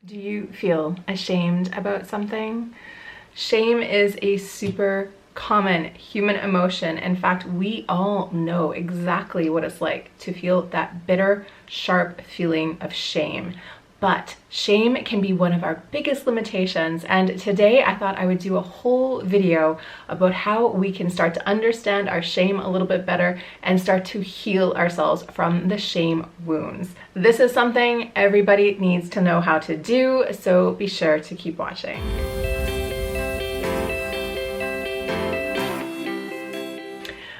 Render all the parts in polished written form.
Do you feel ashamed about something? Shame is a super common human emotion. In fact, we all know exactly what it's like to feel that bitter, sharp feeling of shame. But shame can be one of our biggest limitations, and today I thought I would do a whole video about how we can start to understand our shame a little bit better and start to heal ourselves from the shame wounds. This is something everybody needs to know how to do, so be sure to keep watching.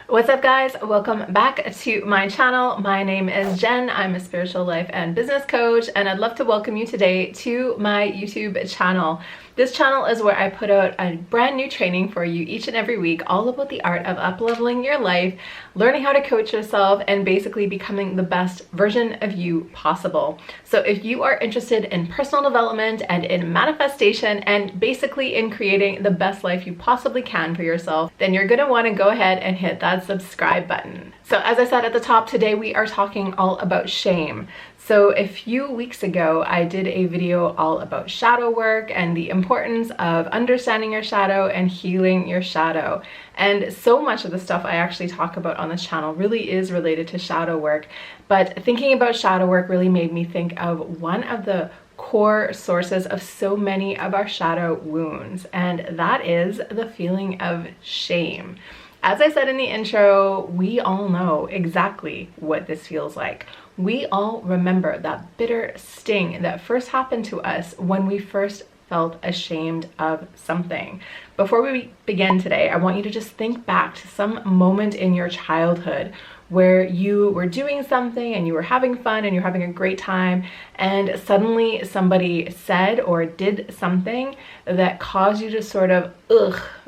What's up, guys? Welcome back to my channel. My name is Jen. I'm a spiritual life and business coach, and I'd love to welcome you today to my YouTube channel. This channel is where I put out a brand new training for you each and every week, all about the art of up-leveling your life, learning how to coach yourself, and basically becoming the best version of you possible. So if you are interested in personal development and in manifestation and basically in creating the best life you possibly can for yourself, then you're gonna wanna go ahead and hit that subscribe button. So as I said at the top, today we are talking all about shame. So a few weeks ago, I did a video all about shadow work and the importance of understanding your shadow and healing your shadow. And so much of the stuff I actually talk about on this channel really is related to shadow work. But thinking about shadow work really made me think of one of the core sources of so many of our shadow wounds, and that is the feeling of shame. As I said in the intro, we all know exactly what this feels like. We all remember that bitter sting that first happened to us when we first felt ashamed of something. Before we begin today, I want you to just think back to some moment in your childhood where you were doing something and you were having fun and you're having a great time, and suddenly somebody said or did something that caused you to sort of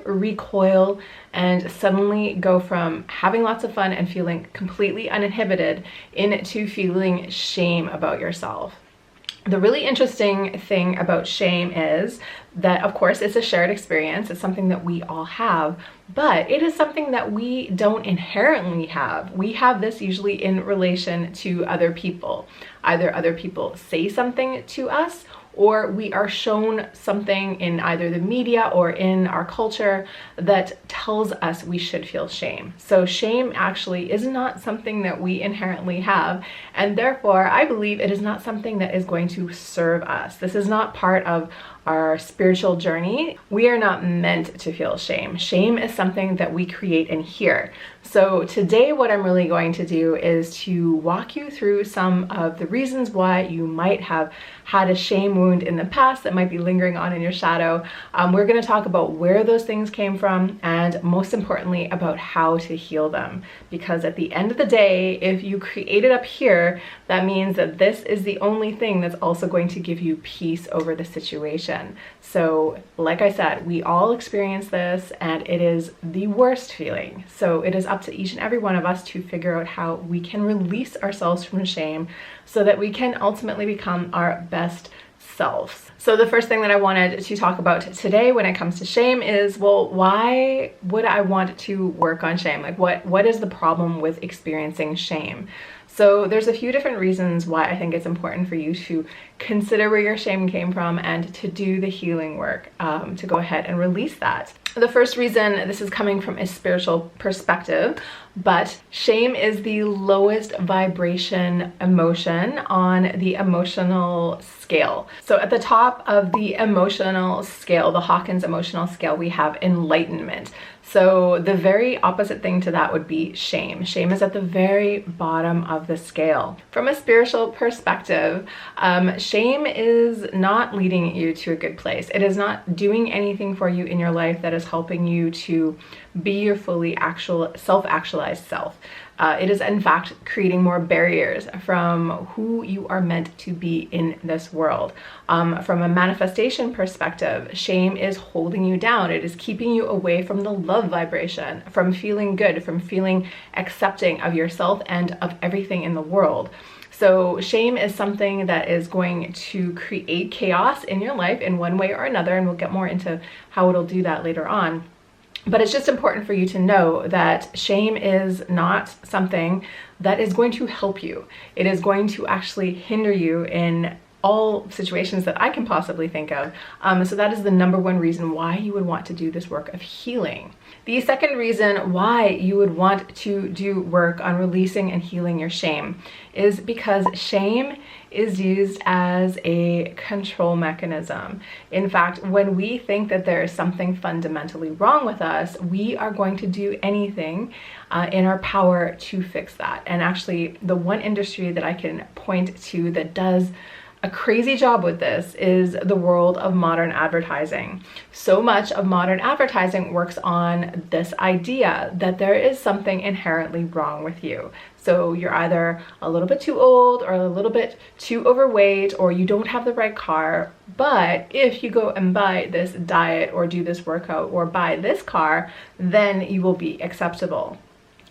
recoil and suddenly go from having lots of fun and feeling completely uninhibited into feeling shame about yourself. The really interesting thing about shame is that, of course, it's a shared experience. It's something that we all have, but it is something that we don't inherently have. We have this usually in relation to other people. Either other people say something to us, or we are shown something in either the media or in our culture that tells us we should feel shame. So shame actually is not something that we inherently have, and therefore I believe it is not something that is going to serve us. This is not part of our spiritual journey. We are not meant to feel shame. Shame is something that we create in here. So today what I'm really going to do is to walk you through some of the reasons why you might have had a shame wound in the past that might be lingering on in your shadow. We're going to talk about where those things came from, and most importantly about how to heal them. Because at the end of the day, if you create it up here, that means that this is the only thing that's also going to give you peace over the situation. So like I said, we all experience this, and it is the worst feeling. So it is up to each and every one of us to figure out how we can release ourselves from shame so that we can ultimately become our best selves. So the first thing that I wanted to talk about today when it comes to shame is, well, why would I want to work on shame? Like what is the problem with experiencing shame? So there's a few different reasons why I think it's important for you to consider where your shame came from and to do the healing work to go ahead and release that. The first reason, this is coming from a spiritual perspective, but shame is the lowest vibration emotion on the emotional scale. So at the top of the emotional scale, the Hawkins emotional scale, we have enlightenment. So the very opposite thing to that would be shame. Shame is at the very bottom of the scale. From a spiritual perspective, shame is not leading you to a good place. It is not doing anything for you in your life that is helping you to be your fully self-actualized self. It is in fact creating more barriers from who you are meant to be in this world. From a manifestation perspective, shame is holding you down. It is keeping you away from the love vibration, from feeling good, from feeling accepting of yourself and of everything in the world. So shame is something that is going to create chaos in your life in one way or another, and we'll get more into how it'll do that later on. But it's just important for you to know that shame is not something that is going to help you. It is going to actually hinder you in all situations that I can possibly think of. So that is the number one reason why you would want to do this work of healing. The second reason why you would want to do work on releasing and healing your shame is because shame is used as a control mechanism. In fact, when we think that there is something fundamentally wrong with us, we are going to do anything in our power to fix that. And actually, the one industry that I can point to that does a crazy job with this is the world of modern advertising. So much of modern advertising works on this idea that there is something inherently wrong with you. So you're either a little bit too old or a little bit too overweight, or you don't have the right car. But if you go and buy this diet or do this workout or buy this car, then you will be acceptable.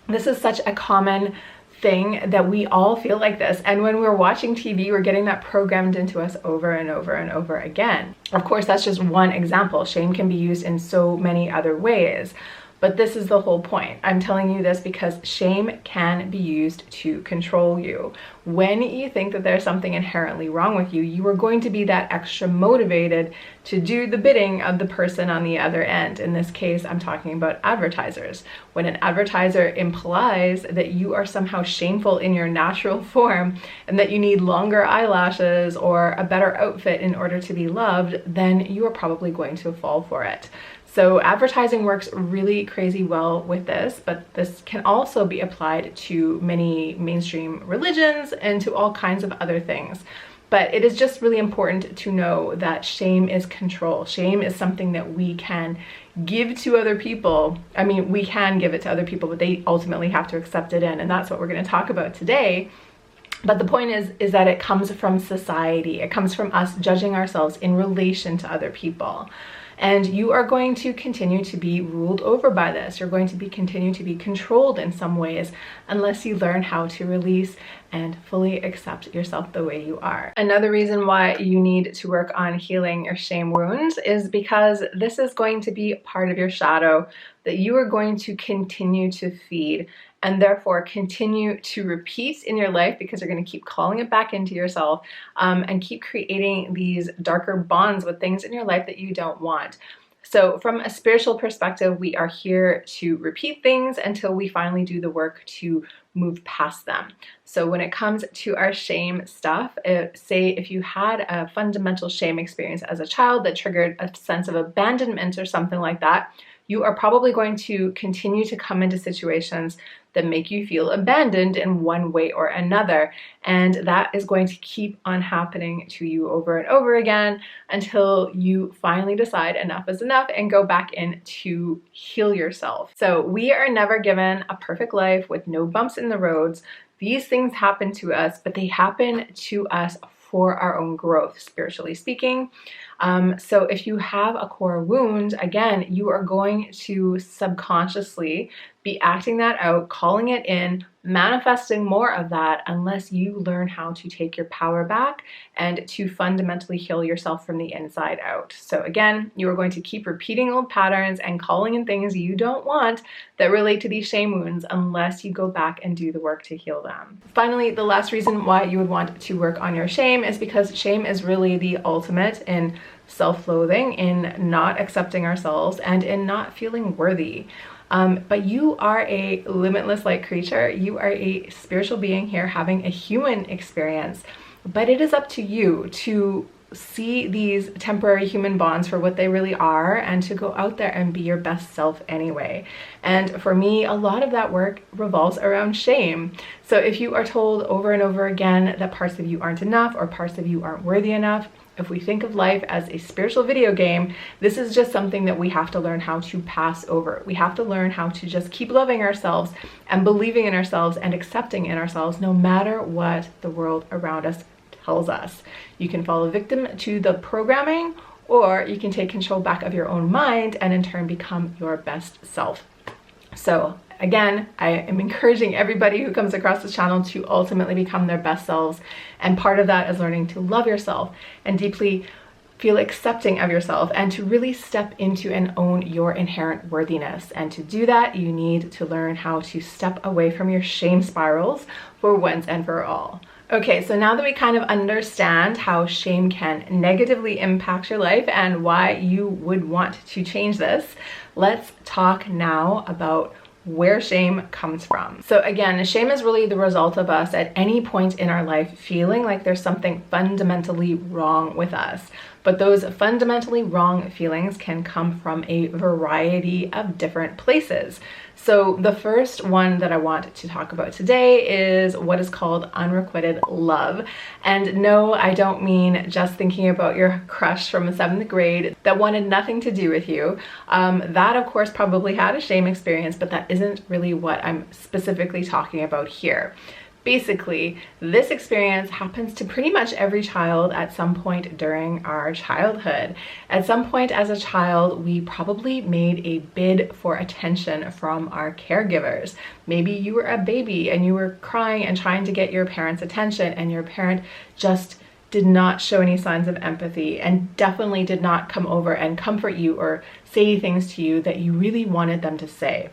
This is such a common thing that we all feel like this, and when we're watching TV, we're getting that programmed into us over and over and over again. Of course, that's just one example. Shame can be used in so many other ways, but this is the whole point. I'm telling you this because shame can be used to control you. When you think that there's something inherently wrong with you, you are going to be that extra motivated to do the bidding of the person on the other end. In this case, I'm talking about advertisers. When an advertiser implies that you are somehow shameful in your natural form and that you need longer eyelashes or a better outfit in order to be loved, then you are probably going to fall for it. So advertising works really crazy well with this, but this can also be applied to many mainstream religions and to all kinds of other things. But it is just really important to know that shame is control. Shame is something that we can give to other people. I mean, we can give it to other people, but they ultimately have to accept it in, and that's what we're going to talk about today. But the point is that it comes from society. It comes from us judging ourselves in relation to other people. And you are going to continue to be ruled over by this. You're going to continue to be controlled in some ways unless you learn how to release and fully accept yourself the way you are. Another reason why you need to work on healing your shame wounds is because this is going to be part of your shadow that you are going to continue to feed and therefore continue to repeat in your life, because you're going to keep calling it back into yourself and keep creating these darker bonds with things in your life that you don't want. So from a spiritual perspective, we are here to repeat things until we finally do the work to move past them. So when it comes to our shame stuff, say if you had a fundamental shame experience as a child that triggered a sense of abandonment or something like that, you are probably going to continue to come into situations that make you feel abandoned in one way or another. And that is going to keep on happening to you over and over again until you finally decide enough is enough and go back in to heal yourself. So we are never given a perfect life with no bumps in the roads. These things happen to us, but they happen to us for our own growth, spiritually speaking. So if you have a core wound, again, you are going to subconsciously be acting that out, calling it in, manifesting more of that unless you learn how to take your power back and to fundamentally heal yourself from the inside out. So again, you are going to keep repeating old patterns and calling in things you don't want that relate to these shame wounds unless you go back and do the work to heal them. Finally, the last reason why you would want to work on your shame is because shame is really the ultimate in self-loathing, in not accepting ourselves, and in not feeling worthy. But you are a limitless light creature. You are a spiritual being here having a human experience, but it is up to you to see these temporary human bonds for what they really are and to go out there and be your best self anyway. And for me, a lot of that work revolves around shame. So if you are told over and over again that parts of you aren't enough or parts of you aren't worthy enough, if we think of life as a spiritual video game, this is just something that we have to learn how to pass over. We have to learn how to just keep loving ourselves and believing in ourselves and accepting in ourselves no matter what the world around us tells us. You can fall victim to the programming, or you can take control back of your own mind and in turn become your best self. So again, I am encouraging everybody who comes across this channel to ultimately become their best selves. And part of that is learning to love yourself and deeply feel accepting of yourself and to really step into and own your inherent worthiness. And to do that, you need to learn how to step away from your shame spirals for once and for all. Okay, so now that we kind of understand how shame can negatively impact your life and why you would want to change this, let's talk now about where shame comes from. So again, shame is really the result of us at any point in our life feeling like there's something fundamentally wrong with us. But those fundamentally wrong feelings can come from a variety of different places. So the first one that I want to talk about today is what is called unrequited love. And no, I don't mean just thinking about your crush from the 7th grade that wanted nothing to do with you. That of course probably had a shame experience, but that isn't really what I'm specifically talking about here. Basically, this experience happens to pretty much every child at some point during our childhood. At some point as a child, we probably made a bid for attention from our caregivers. Maybe you were a baby and you were crying and trying to get your parents' attention, and your parent just did not show any signs of empathy and definitely did not come over and comfort you or say things to you that you really wanted them to say.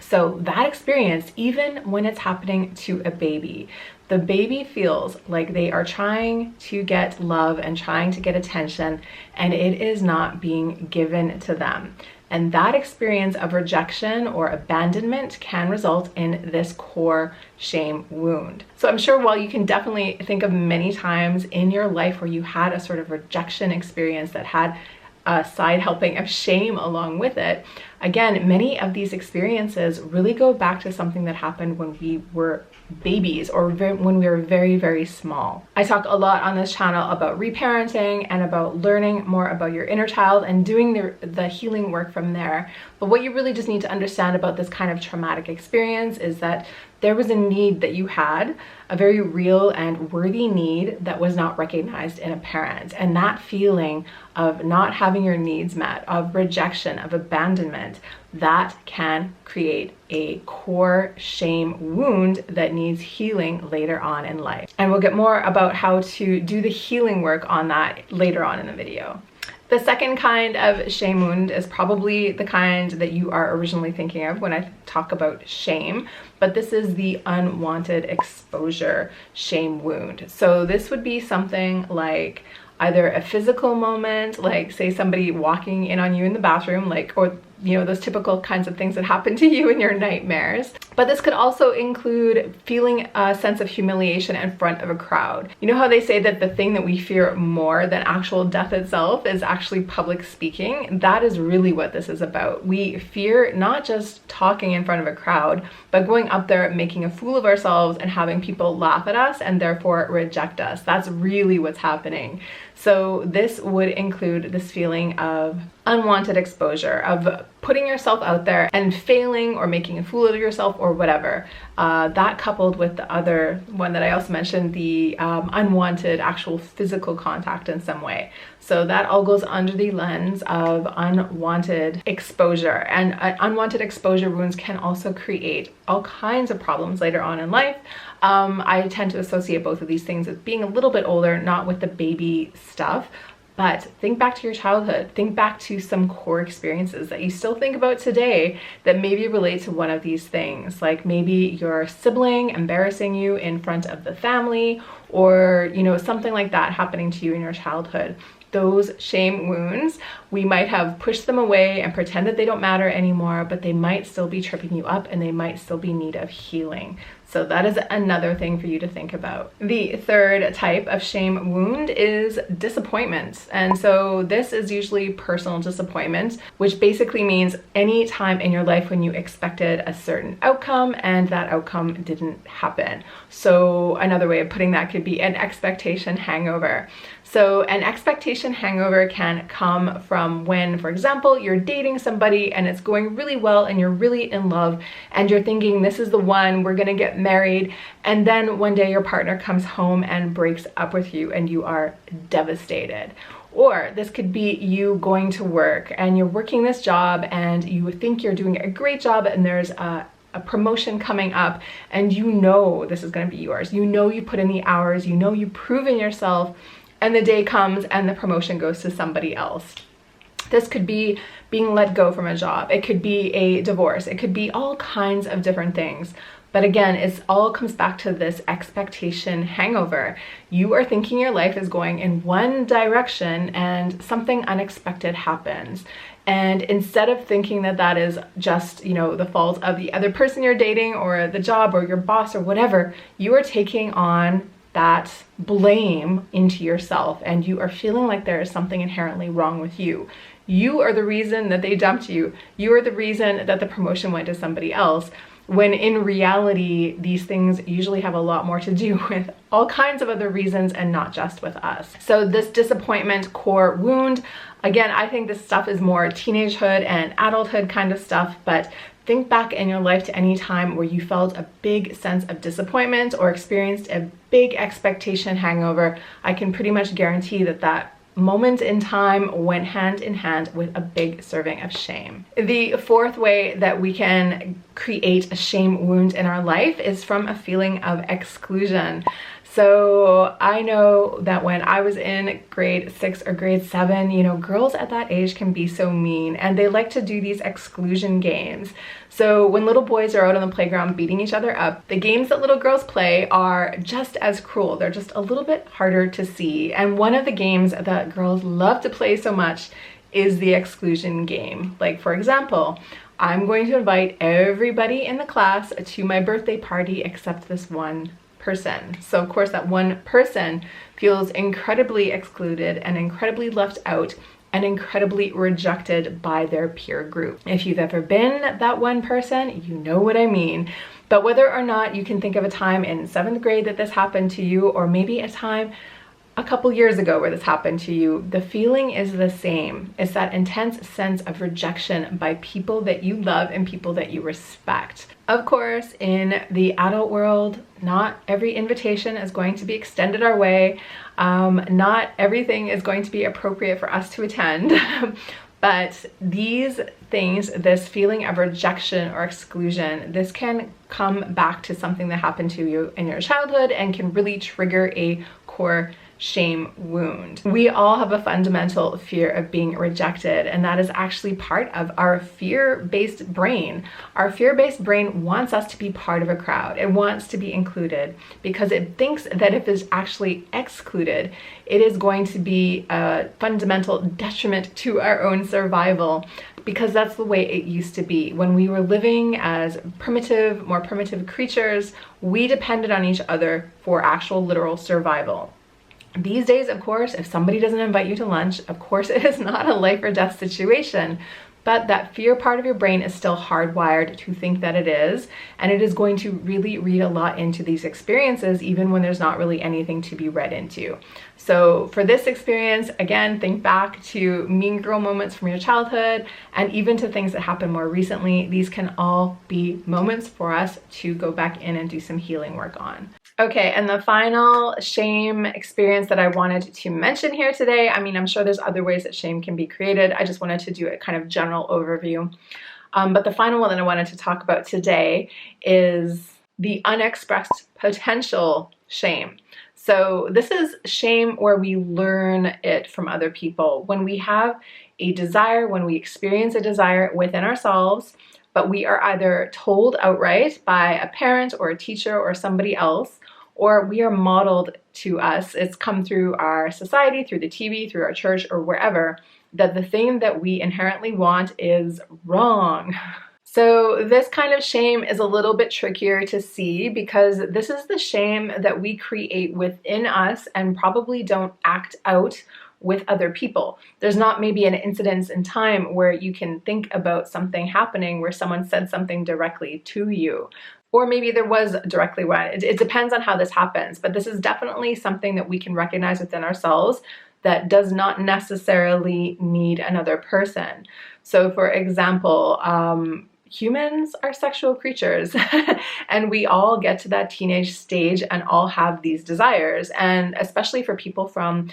So that experience, even when it's happening to a baby, the baby feels like they are trying to get love and trying to get attention, and it is not being given to them. And that experience of rejection or abandonment can result in this core shame wound. So I'm sure while you can definitely think of many times in your life where you had a sort of rejection experience that had a side helping of shame along with it, again, many of these experiences really go back to something that happened when we were babies or when we were very, very small. I talk a lot on this channel about reparenting and about learning more about your inner child and doing the healing work from there. But what you really just need to understand about this kind of traumatic experience is that there was a need that you had, a very real and worthy need that was not recognized in a parent. And that feeling of not having your needs met, of rejection, of abandonment, that can create a core shame wound that needs healing later on in life. And we'll get more about how to do the healing work on that later on in the video. The second kind of shame wound is probably the kind that you are originally thinking of when I talk about shame, but this is the unwanted exposure shame wound. So this would be something like either a physical moment, like say somebody walking in on you in the bathroom, like, or you know, those typical kinds of things that happen to you in your nightmares. But this could also include feeling a sense of humiliation in front of a crowd. You know how they say that the thing that we fear more than actual death itself is actually public speaking? That is really what this is about. We fear not just talking in front of a crowd, but going up there, making a fool of ourselves and having people laugh at us and therefore reject us. That's really what's happening. So this would include this feeling of unwanted exposure, of putting yourself out there and failing or making a fool of yourself or whatever. That coupled with the other one that I also mentioned, the unwanted actual physical contact in some way. So that all goes under the lens of unwanted exposure. And unwanted exposure wounds can also create all kinds of problems later on in life. I tend to associate both of these things as being a little bit older, not with the baby stuff. But think back to your childhood. Think back to some core experiences that you still think about today that maybe relate to one of these things. Like maybe your sibling embarrassing you in front of the family, or, you know, something like that happening to you in your childhood. Those shame wounds, we might have pushed them away and pretend that they don't matter anymore, but they might still be tripping you up and they might still be in need of healing. So that is another thing for you to think about. The third type of shame wound is disappointment. And so this is usually personal disappointment, which basically means any time in your life when you expected a certain outcome and that outcome didn't happen. So another way of putting that could be an expectation hangover. So an expectation hangover can come from when, for example, you're dating somebody and it's going really well and you're really in love and you're thinking this is the one, we're gonna get married, and then one day your partner comes home and breaks up with you and you are devastated. Or this could be you going to work and you're working this job and you think you're doing a great job and there's a promotion coming up and you know this is going to be yours. You know you put in the hours, you know you've proven yourself, and the day comes and the promotion goes to somebody else. This could be being let go from a job. It could be a divorce. It could be all kinds of different things. But again, it all comes back to this expectation hangover. You are thinking your life is going in one direction and something unexpected happens. And instead of thinking that that is just, the fault of the other person you're dating or the job or your boss or whatever, you are taking on that blame into yourself, and you are feeling like there is something inherently wrong with you. You are the reason that they dumped you. You are the reason that the promotion went to somebody else, when in reality, these things usually have a lot more to do with all kinds of other reasons and not just with us. So this disappointment core wound, again, I think this stuff is more teenagehood and adulthood kind of stuff, but think back in your life to any time where you felt a big sense of disappointment or experienced a big expectation hangover. I can pretty much guarantee that that moment in time went hand in hand with a big serving of shame. The fourth way that we can create a shame wound in our life is from a feeling of exclusion. So I know that when I was in grade 6 or grade 7, girls at that age can be so mean, and they like to do these exclusion games. So when little boys are out on the playground beating each other up, the games that little girls play are just as cruel. They're just a little bit harder to see. And one of the games that girls love to play so much is the exclusion game. Like, for example, I'm going to invite everybody in the class to my birthday party except this one person. So of course that one person feels incredibly excluded and incredibly left out and incredibly rejected by their peer group. If you've ever been that one person, you know what I mean. But whether or not you can think of a time in 7th grade that this happened to you, or maybe a time a couple years ago where this happened to you, the feeling is the same. It's that intense sense of rejection by people that you love and people that you respect. Of course, in the adult world, not every invitation is going to be extended our way. Not everything is going to be appropriate for us to attend. But these things, this feeling of rejection or exclusion, this can come back to something that happened to you in your childhood and can really trigger a core shame wound. We all have a fundamental fear of being rejected, and that is actually part of our fear-based brain. Our fear-based brain wants us to be part of a crowd. It wants to be included because it thinks that if it's actually excluded, it is going to be a fundamental detriment to our own survival, because that's the way it used to be. When we were living as more primitive creatures, we depended on each other for actual literal survival. These days, of course, if somebody doesn't invite you to lunch, of course it is not a life or death situation, but that fear part of your brain is still hardwired to think that it is, and it is going to really read a lot into these experiences even when there's not really anything to be read into. So for this experience, again, think back to mean girl moments from your childhood and even to things that happened more recently. These can all be moments for us to go back in and do some healing work on. Okay, and the final shame experience that I wanted to mention here today, I mean, I'm sure there's other ways that shame can be created. I just wanted to do a kind of general overview. But the final one that I wanted to talk about today is the unexpressed potential shame. So this is shame where we learn it from other people. When we have a desire, when we experience a desire within ourselves, but we are either told outright by a parent or a teacher or somebody else, or we are modeled to us, it's come through our society, through the TV, through our church, or wherever, that the thing that we inherently want is wrong. So this kind of shame is a little bit trickier to see because this is the shame that we create within us and probably don't act out with other people. There's not maybe an incidence in time where you can think about something happening where someone said something directly to you. Or maybe there was directly one. It depends on how this happens, but this is definitely something that we can recognize within ourselves that does not necessarily need another person. So for example, humans are sexual creatures and we all get to that teenage stage and all have these desires. And especially for people from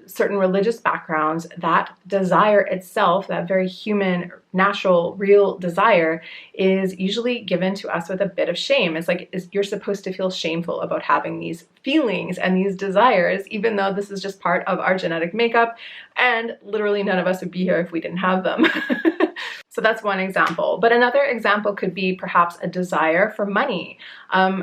certain religious backgrounds, that desire itself, that very human, natural, real desire is usually given to us with a bit of shame. It's like you're supposed to feel shameful about having these feelings and these desires, even though this is just part of our genetic makeup and literally none of us would be here if we didn't have them. So that's one example. But another example could be perhaps a desire for money.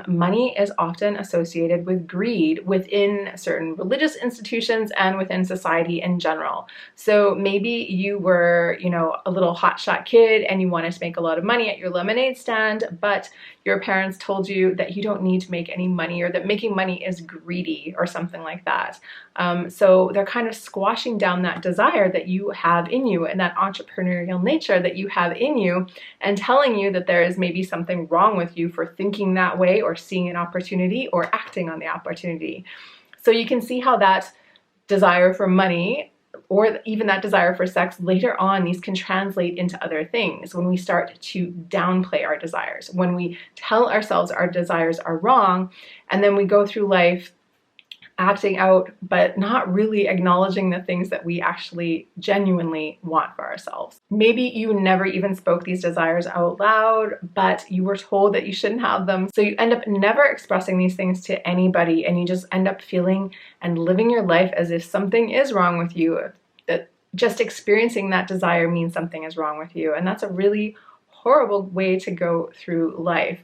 Money is often associated with greed within certain religious institutions and within society in general. So maybe you were, a little hotshot kid and you wanted to make a lot of money at your lemonade stand, but your parents told you that you don't need to make any money, or that making money is greedy or something like that. So they're kind of squashing down that desire that you have in you and that entrepreneurial nature that you have in you, and telling you that there is maybe something wrong with you for thinking that way or seeing an opportunity or acting on the opportunity. So you can see how that desire for money, or even that desire for sex, later on, these can translate into other things when we start to downplay our desires, when we tell ourselves our desires are wrong, and then we go through life acting out, but not really acknowledging the things that we actually genuinely want for ourselves. Maybe you never even spoke these desires out loud, but you were told that you shouldn't have them. So you end up never expressing these things to anybody, and you just end up feeling and living your life as if something is wrong with you, that just experiencing that desire means something is wrong with you. And that's a really horrible way to go through life.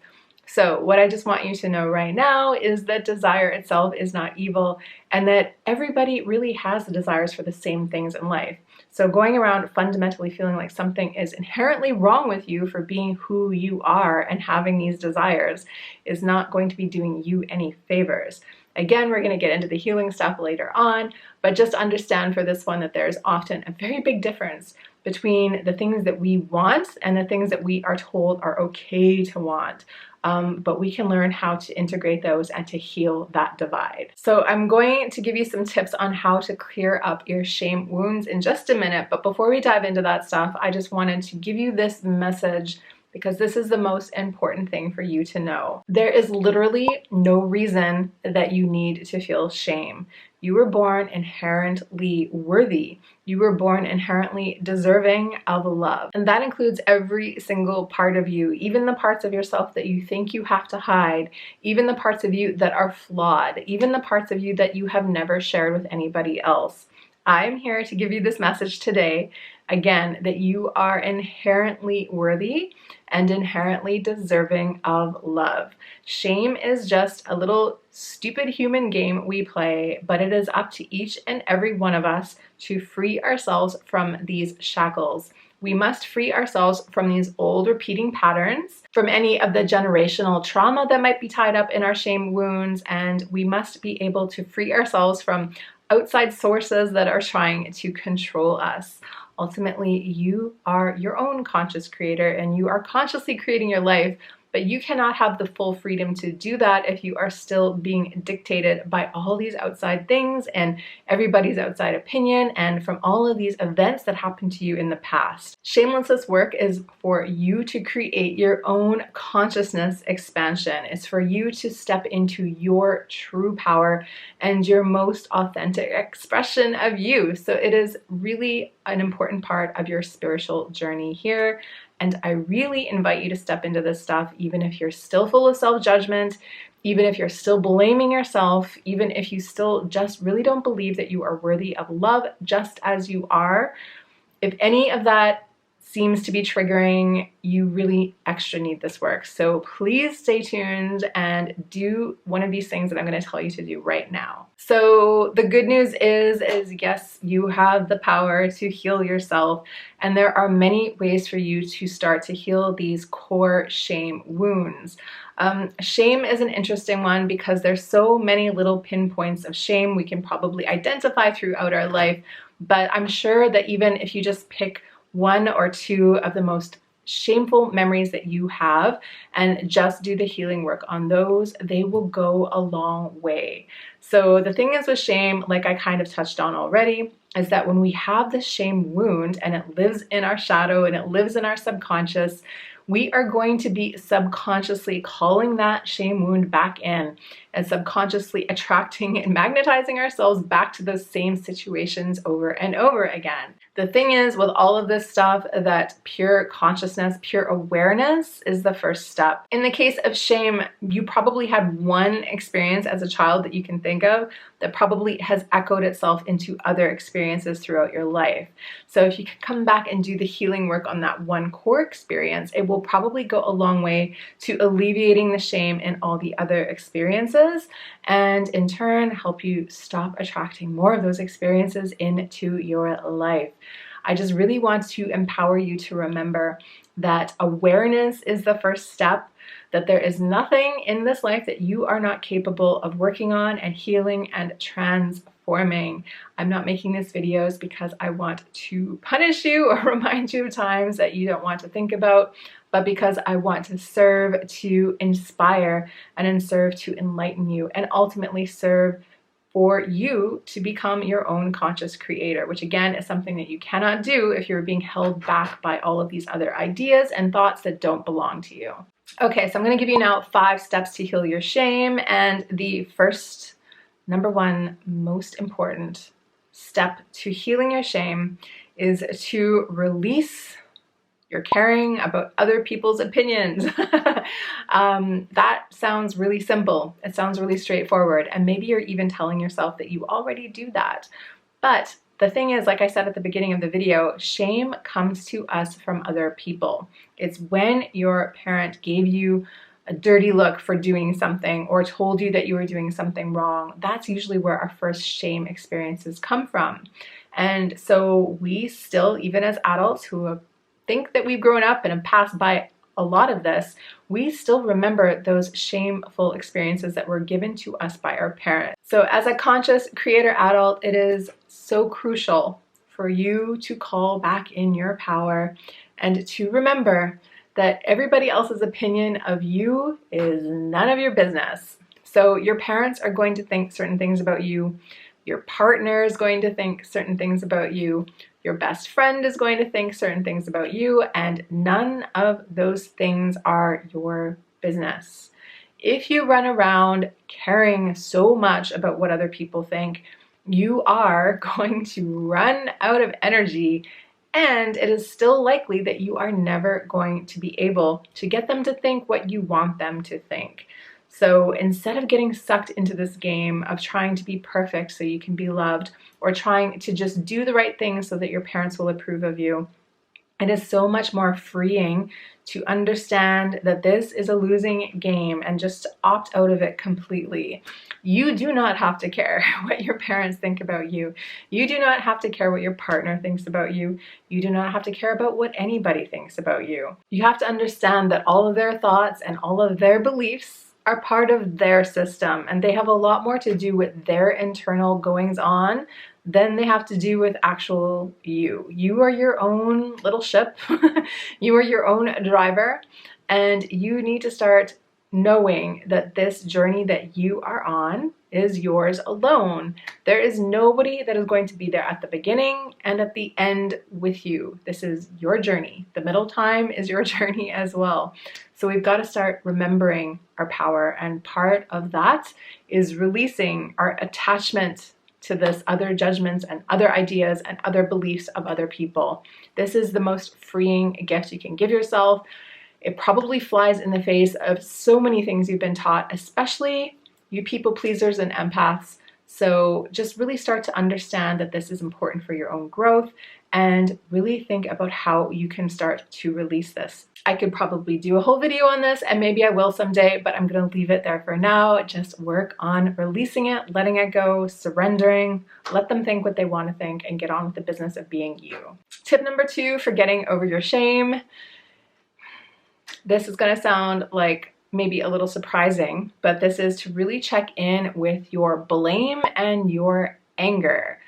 So what I just want you to know right now is that desire itself is not evil, and that everybody really has the desires for the same things in life. So going around fundamentally feeling like something is inherently wrong with you for being who you are and having these desires is not going to be doing you any favors. Again, we're going to get into the healing stuff later on, but just understand for this one that there's often a very big difference between the things that we want and the things that we are told are okay to want. But we can learn how to integrate those and to heal that divide. So I'm going to give you some tips on how to clear up your shame wounds in just a minute. But before we dive into that stuff, I just wanted to give you this message, because this is the most important thing for you to know. There is literally no reason that you need to feel shame. You were born inherently worthy. You were born inherently deserving of love. And that includes every single part of you, even the parts of yourself that you think you have to hide, even the parts of you that are flawed, even the parts of you that you have never shared with anybody else. I'm here to give you this message today, again, that you are inherently worthy and inherently deserving of love. Shame is just a little stupid human game we play, but it is up to each and every one of us to free ourselves from these shackles. We must free ourselves from these old repeating patterns, from any of the generational trauma that might be tied up in our shame wounds, and we must be able to free ourselves from outside sources that are trying to control us. Ultimately, you are your own conscious creator, and you are consciously creating your life, but you cannot have the full freedom to do that if you are still being dictated by all these outside things and everybody's outside opinion, and from all of these events that happened to you in the past. Shameless's work is for you to create your own consciousness expansion. It's for you to step into your true power and your most authentic expression of you. So it is really an important part of your spiritual journey here. And I really invite you to step into this stuff, even if you're still full of self-judgment, even if you're still blaming yourself, even if you still just really don't believe that you are worthy of love just as you are. If any of that seems to be triggering, you really extra need this work. So please stay tuned and do one of these things that I'm going to tell you to do right now. So the good news is yes, you have the power to heal yourself, and there are many ways for you to start to heal these core shame wounds. Shame is an interesting one because there's so many little pinpoints of shame we can probably identify throughout our life, but I'm sure that even if you just pick one or two of the most shameful memories that you have and just do the healing work on those, they will go a long way. So the thing is with shame, like I kind of touched on already, is that when we have this shame wound and it lives in our shadow and it lives in our subconscious, we are going to be subconsciously calling that shame wound back in and subconsciously attracting and magnetizing ourselves back to those same situations over and over again. The thing is, with all of this stuff, that pure consciousness, pure awareness is the first step. In the case of shame, you probably had one experience as a child that you can think of that probably has echoed itself into other experiences throughout your life. So if you can come back and do the healing work on that one core experience, it will probably go a long way to alleviating the shame in all the other experiences, and in turn help you stop attracting more of those experiences into your life. I just really want to empower you to remember that awareness is the first step, that there is nothing in this life that you are not capable of working on and healing and transforming. I'm not making these videos because I want to punish you or remind you of times that you don't want to think about, but because I want to serve to inspire and serve to enlighten you, and ultimately serve for you to become your own conscious creator, which again is something that you cannot do if you're being held back by all of these other ideas and thoughts that don't belong to you. Okay, so I'm going to give you now 5 steps to heal your shame, and the first, number one, most important step to healing your shame is to release your caring about other people's opinions. That sounds really simple. It sounds really straightforward. And maybe you're even telling yourself that you already do that. But the thing is, like I said at the beginning of the video, shame comes to us from other people. It's when your parent gave you a dirty look for doing something or told you that you were doing something wrong. That's usually where our first shame experiences come from. And so we still, even as adults who have think that we've grown up and have passed by a lot of this, we still remember those shameful experiences that were given to us by our parents. So as a conscious creator adult, it is so crucial for you to call back in your power and to remember that everybody else's opinion of you is none of your business. So your parents are going to think certain things about you. Your partner is going to think certain things about you. Your best friend is going to think certain things about you, and none of those things are your business. If you run around caring so much about what other people think, you are going to run out of energy, and it is still likely that you are never going to be able to get them to think what you want them to think. So instead of getting sucked into this game of trying to be perfect so you can be loved, or trying to just do the right thing so that your parents will approve of you, it is so much more freeing to understand that this is a losing game and just opt out of it completely. You do not have to care what your parents think about you. You do not have to care what your partner thinks about you. You do not have to care about what anybody thinks about you. You have to understand that all of their thoughts and all of their beliefs are part of their system, and they have a lot more to do with their internal goings on than they have to do with actual you. You are your own little ship. You are your own driver, and you need to start knowing that this journey that you are on is yours alone. There is nobody that is going to be there at the beginning and at the end with you. This is your journey. The middle time is your journey as well. So we've got to start remembering our power, and part of that is releasing our attachment to this other judgments and other ideas and other beliefs of other people. This is the most freeing gift you can give yourself. It probably flies in the face of so many things you've been taught, especially you people pleasers and empaths. So just really start to understand that this is important for your own growth, and really think about how you can start to release this. I could probably do a whole video on this, and maybe I will someday, but I'm going to leave it there for now. Just work on releasing it, letting it go, surrendering, let them think what they want to think, and get on with the business of being you. Tip number 2 for getting over your shame. This is going to sound like maybe a little surprising, but this is to really check in with your blame and your anger.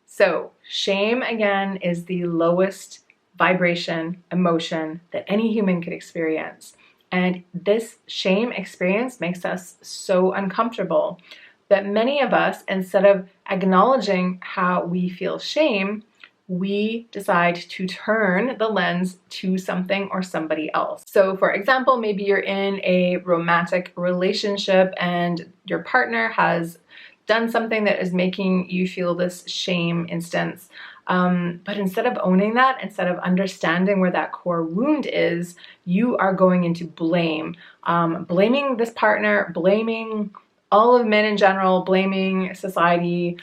So shame, again, is the lowest vibration emotion that any human could experience. And this shame experience makes us so uncomfortable that many of us, instead of acknowledging how we feel shame, we decide to turn the lens to something or somebody else. So for example, maybe you're in a romantic relationship and your partner has done something that is making you feel this shame instance. But instead of owning that, instead of understanding where that core wound is, you are going into blame, blaming this partner, blaming all of men in general, blaming society,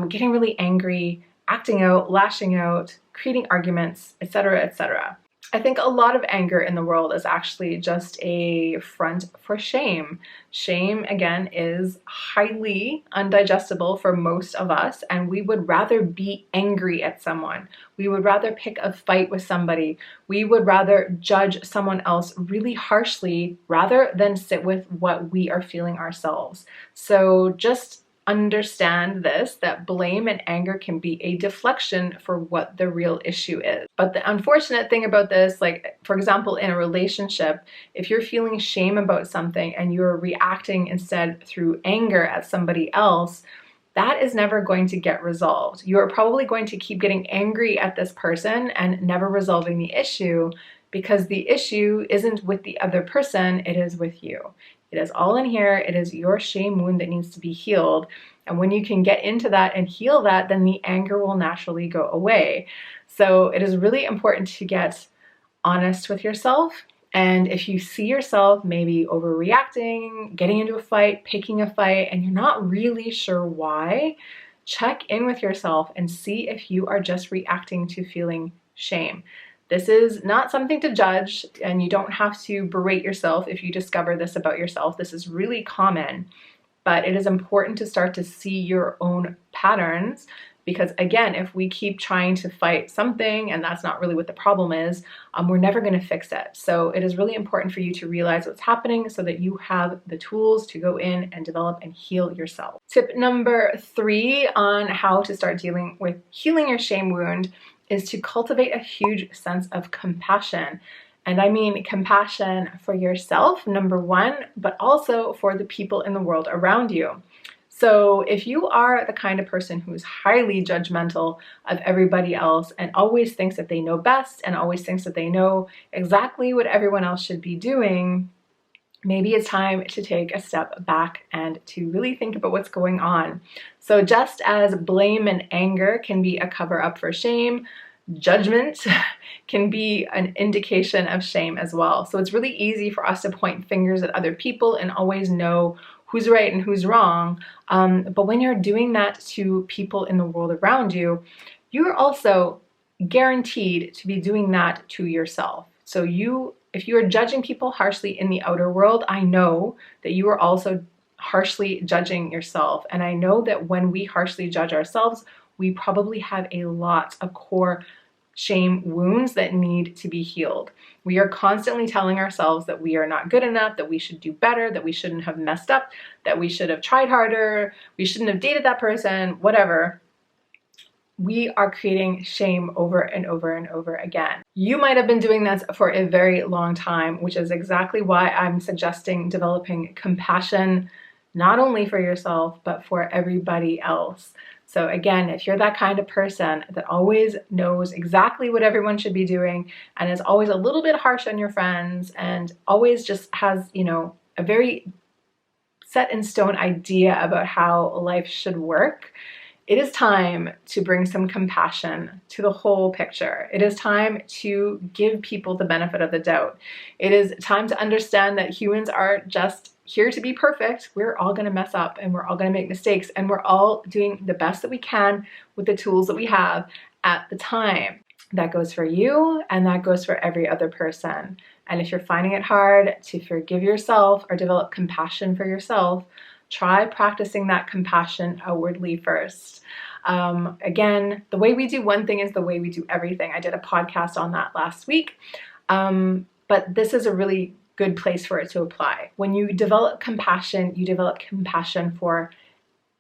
getting really angry, acting out, lashing out, creating arguments, etc., etc. I think a lot of anger in the world is actually just a front for shame. Shame, again, is highly undigestible for most of us, and we would rather be angry at someone. We would rather pick a fight with somebody. We would rather judge someone else really harshly rather than sit with what we are feeling ourselves. So just understand this, that blame and anger can be a deflection for what the real issue is. But the unfortunate thing about this, like for example, in a relationship, if you're feeling shame about something and you're reacting instead through anger at somebody else, that is never going to get resolved. You're probably going to keep getting angry at this person and never resolving the issue, because the issue isn't with the other person, it is with you. It is all in here. It is your shame wound that needs to be healed. And when you can get into that and heal that, then the anger will naturally go away. So it is really important to get honest with yourself. And if you see yourself maybe overreacting, getting into a fight, picking a fight, and you're not really sure why, check in with yourself and see if you are just reacting to feeling shame. This is not something to judge, and you don't have to berate yourself if you discover this about yourself. This is really common, but it is important to start to see your own patterns, because again, if we keep trying to fight something and that's not really what the problem is, we're never going to fix it. So it is really important for you to realize what's happening so that you have the tools to go in and develop and heal yourself. Tip number 3 on how to start dealing with healing your shame wound is to cultivate a huge sense of compassion. And I mean compassion for yourself, number 1, but also for the people in the world around you. So if you are the kind of person who's highly judgmental of everybody else and always thinks that they know best and always thinks that they know exactly what everyone else should be doing, maybe it's time to take a step back and to really think about what's going on. So just as blame and anger can be a cover-up for shame, judgment can be an indication of shame as well. So it's really easy for us to point fingers at other people and always know who's right and who's wrong. But when you're doing that to people in the world around you, you're also guaranteed to be doing that to yourself. So if you are judging people harshly in the outer world, I know that you are also harshly judging yourself. And I know that when we harshly judge ourselves, we probably have a lot of core shame wounds that need to be healed. We are constantly telling ourselves that we are not good enough, that we should do better, that we shouldn't have messed up, that we should have tried harder, we shouldn't have dated that person, whatever. We are creating shame over and over and over again. You might have been doing this for a very long time, which is exactly why I'm suggesting developing compassion, not only for yourself, but for everybody else. So again, if you're that kind of person that always knows exactly what everyone should be doing and is always a little bit harsh on your friends and always just has, a very set in stone idea about how life should work, it is time to bring some compassion to the whole picture. It is time to give people the benefit of the doubt. It is time to understand that humans are just here to be perfect. We're all going to mess up and we're all going to make mistakes, and we're all doing the best that we can with the tools that we have at the time. That goes for you and that goes for every other person. And if you're finding it hard to forgive yourself or develop compassion for yourself, try practicing that compassion outwardly first. Again, the way we do one thing is the way we do everything. I did a podcast on that last week, but this is a really good place for it to apply. When you develop compassion, you develop compassion for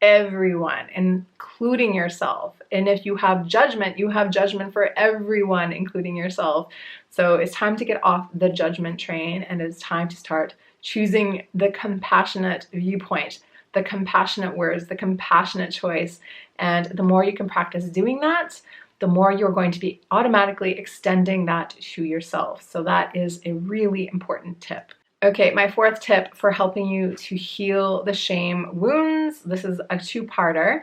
everyone, including yourself. And if you have judgment, you have judgment for everyone, including yourself. So it's time to get off the judgment train, and it's time to start choosing the compassionate viewpoint, the compassionate words, the compassionate choice. And the more you can practice doing that, the more you're going to be automatically extending that to yourself. So that is a really important tip. Okay, my fourth tip for helping you to heal the shame wounds, this is a two-parter.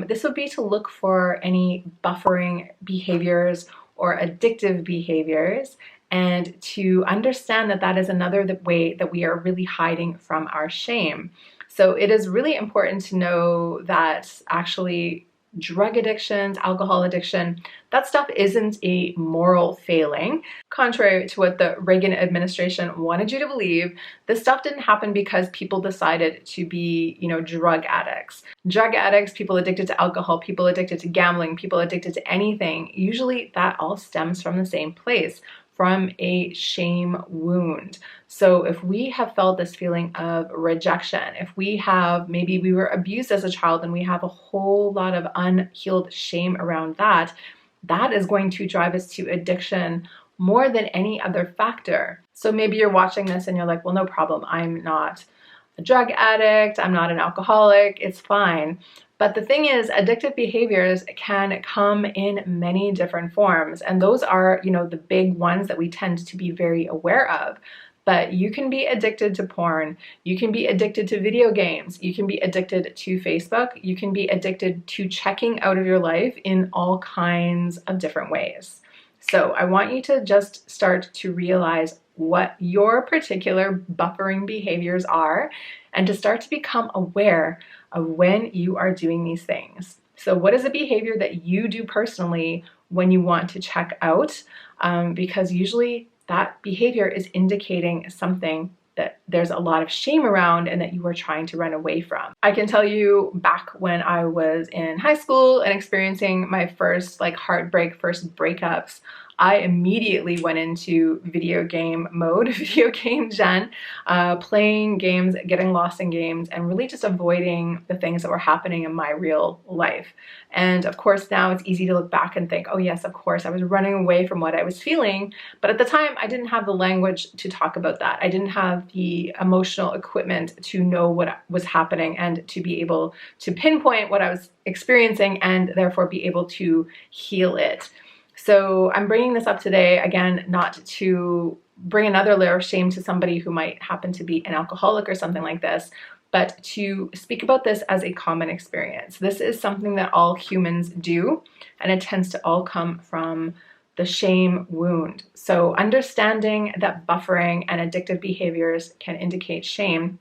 This would be to look for any buffering behaviors or addictive behaviors, and to understand that that is another way that we are really hiding from our shame. So it is really important to know that actually drug addictions, alcohol addiction, that stuff isn't a moral failing. Contrary to what the Reagan administration wanted you to believe, this stuff didn't happen because people decided to be, drug addicts. Drug addicts, people addicted to alcohol, people addicted to gambling, people addicted to anything, usually that all stems from the same place, from a shame wound. So if we have felt this feeling of rejection, if maybe we were abused as a child and we have a whole lot of unhealed shame around that, that is going to drive us to addiction more than any other factor. So maybe you're watching this and you're like, well, no problem. I'm not a drug addict. I'm not an alcoholic. It's fine. But the thing is, addictive behaviors can come in many different forms. And those are, the big ones that we tend to be very aware of. But you can be addicted to porn. You can be addicted to video games. You can be addicted to Facebook. You can be addicted to checking out of your life in all kinds of different ways. So I want you to just start to realize what your particular buffering behaviors are and to start to become aware of when you are doing these things. So what is a behavior that you do personally when you want to check out? Because usually that behavior is indicating something that there's a lot of shame around and that you are trying to run away from. I can tell you back when I was in high school and experiencing my first heartbreak, first breakups, I immediately went into video game mode, video game gen, playing games, getting lost in games, and really just avoiding the things that were happening in my real life. And of course, now it's easy to look back and think, oh yes, of course, I was running away from what I was feeling. But at the time, I didn't have the language to talk about that. I didn't have the emotional equipment to know what was happening and to be able to pinpoint what I was experiencing and therefore be able to heal it. So I'm bringing this up today, again, not to bring another layer of shame to somebody who might happen to be an alcoholic or something like this, but to speak about this as a common experience. This is something that all humans do, and it tends to all come from the shame wound. So understanding that buffering and addictive behaviors can indicate shame,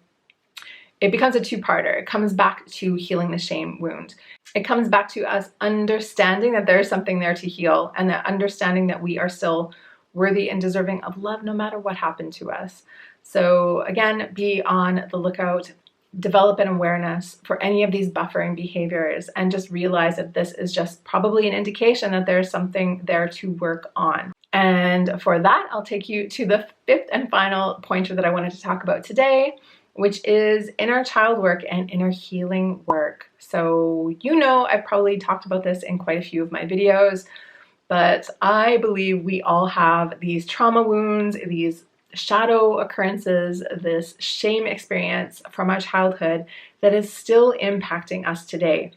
it becomes a two-parter. It comes back to healing the shame wound. It comes back to us understanding that there's something there to heal, and that understanding that we are still worthy and deserving of love no matter what happened to us. So again, be on the lookout, develop an awareness for any of these buffering behaviors, and just realize that this is just probably an indication that there's something there to work on. And for that, I'll take you to the fifth and final pointer that I wanted to talk about today, which is inner child work and inner healing work. So I've probably talked about this in quite a few of my videos, but I believe we all have these trauma wounds, these shadow occurrences, this shame experience from our childhood that is still impacting us today.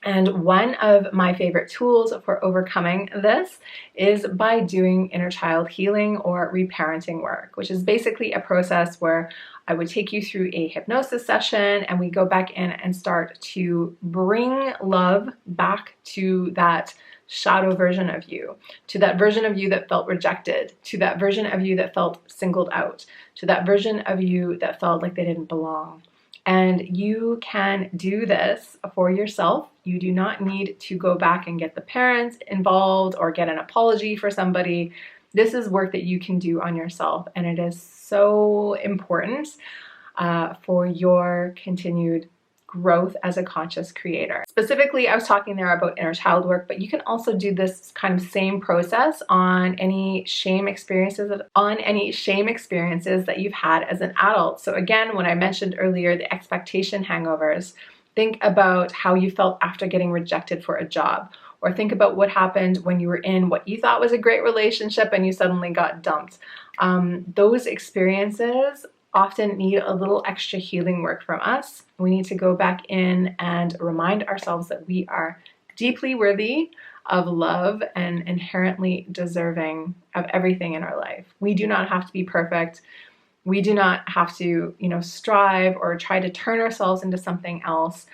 And one of my favorite tools for overcoming this is by doing inner child healing or reparenting work, which is basically a process where I would take you through a hypnosis session and we go back in and start to bring love back to that shadow version of you, to that version of you that felt rejected, to that version of you that felt singled out, to that version of you that felt like they didn't belong. And you can do this for yourself. You do not need to go back and get the parents involved or get an apology for somebody. This is work that you can do on yourself, and it is so important for your continued growth as a conscious creator. Specifically, I was talking there about inner child work, but you can also do this kind of same process on any shame experiences that you've had as an adult. So again, when I mentioned earlier the expectation hangovers, think about how you felt after getting rejected for a job, or think about what happened when you were in what you thought was a great relationship and you suddenly got dumped. Those experiences often need a little extra healing work from us. We need to go back in and remind ourselves that we are deeply worthy of love and inherently deserving of everything in our life. We do not have to be perfect. We do not have to, strive or try to turn ourselves into something else.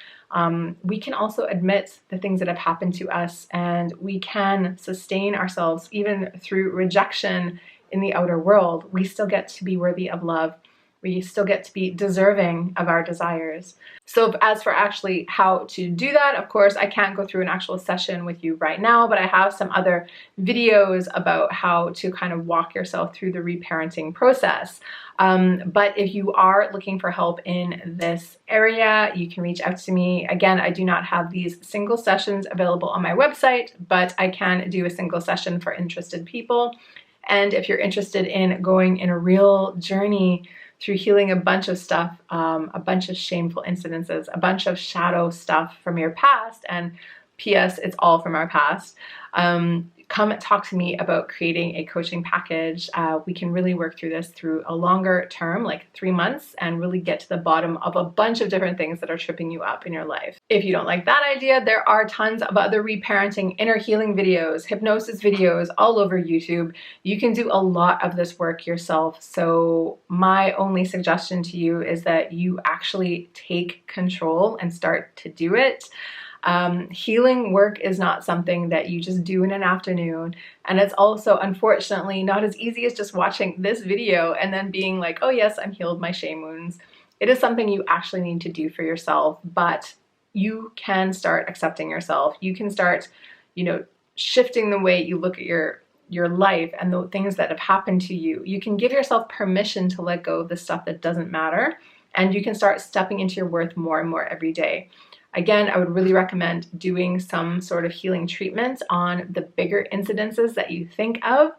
We can also admit the things that have happened to us, and we can sustain ourselves even through rejection in the outer world. We still get to be worthy of love. We still get to be deserving of our desires. So as for actually how to do that, of course, I can't go through an actual session with you right now, but I have some other videos about how to kind of walk yourself through the reparenting process. But if you are looking for help in this area, you can reach out to me. Again, I do not have these single sessions available on my website, but I can do a single session for interested people. And if you're interested in going in a real journey through healing a bunch of stuff, a bunch of shameful incidences, a bunch of shadow stuff from your past, and P.S. it's all from our past, come talk to me about creating a coaching package. We can really work through this through a longer term, like 3 months, and really get to the bottom of a bunch of different things that are tripping you up in your life. If you don't like that idea, there are tons of other reparenting, inner healing videos, hypnosis videos all over YouTube. You can do a lot of this work yourself. So my only suggestion to you is that you actually take control and start to do it. Healing work is not something that you just do in an afternoon, and it's also unfortunately not as easy as just watching this video and then being like, oh yes, I'm healed my shame wounds. It is something you actually need to do for yourself, but you can start accepting yourself. You can start, shifting the way you look at your life and the things that have happened to you. You can give yourself permission to let go of the stuff that doesn't matter, and you can start stepping into your worth more and more every day. Again, I would really recommend doing some sort of healing treatment on the bigger incidences that you think of,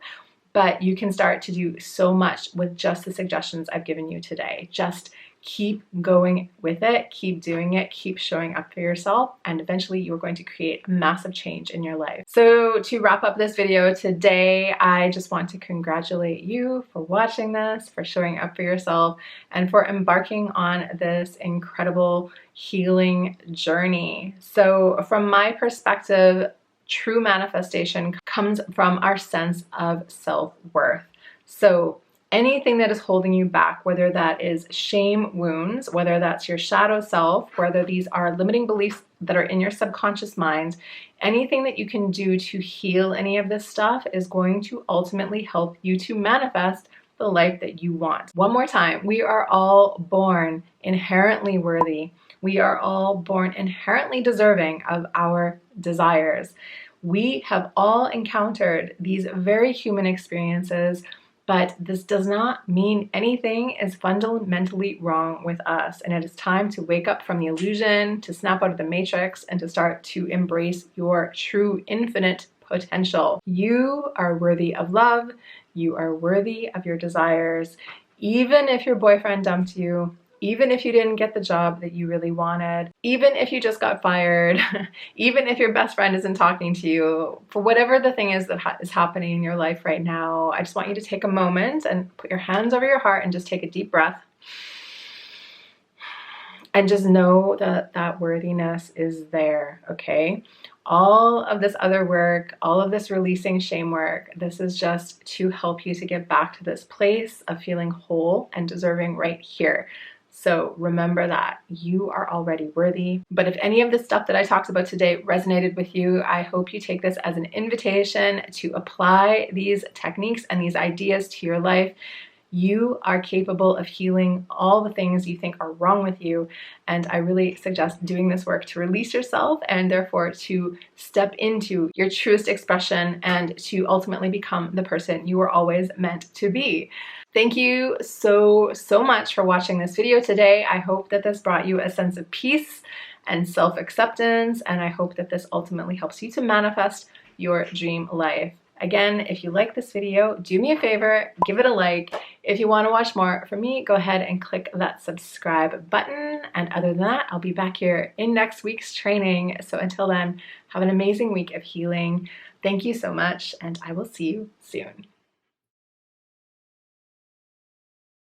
but you can start to do so much with just the suggestions I've given you today. Just keep going with it, keep doing it, keep showing up for yourself, and eventually you're going to create massive change in your life. So to wrap up this video today, I just want to congratulate you for watching this, for showing up for yourself, and for embarking on this incredible healing journey. So from my perspective, true manifestation comes from our sense of self-worth. So anything that is holding you back, whether that is shame wounds, whether that's your shadow self, whether these are limiting beliefs that are in your subconscious mind, anything that you can do to heal any of this stuff is going to ultimately help you to manifest the life that you want. One more time, we are all born inherently worthy. We are all born inherently deserving of our desires. We have all encountered these very human experiences, but this does not mean anything is fundamentally wrong with us. And it is time to wake up from the illusion, to snap out of the matrix, and to start to embrace your true infinite potential. You are worthy of love. You are worthy of your desires. Even if your boyfriend dumped you, even if you didn't get the job that you really wanted, even if you just got fired, even if your best friend isn't talking to you, for whatever the thing is that is happening in your life right now, I just want you to take a moment and put your hands over your heart and just take a deep breath. And just know that that worthiness is there, okay? All of this other work, all of this releasing shame work, this is just to help you to get back to this place of feeling whole and deserving right here. So remember that you are already worthy. But if any of the stuff that I talked about today resonated with you, I hope you take this as an invitation to apply these techniques and these ideas to your life. You are capable of healing all the things you think are wrong with you. And I really suggest doing this work to release yourself and therefore to step into your truest expression and to ultimately become the person you were always meant to be. Thank you so much for watching this video today. I hope that this brought you a sense of peace and self-acceptance, and I hope that this ultimately helps you to manifest your dream life. Again, if you like this video, do me a favor, give it a like. If you want to watch more from me, go ahead and click that subscribe button. And other than that, I'll be back here in next week's training. So until then, have an amazing week of healing. Thank you so much, and I will see you soon.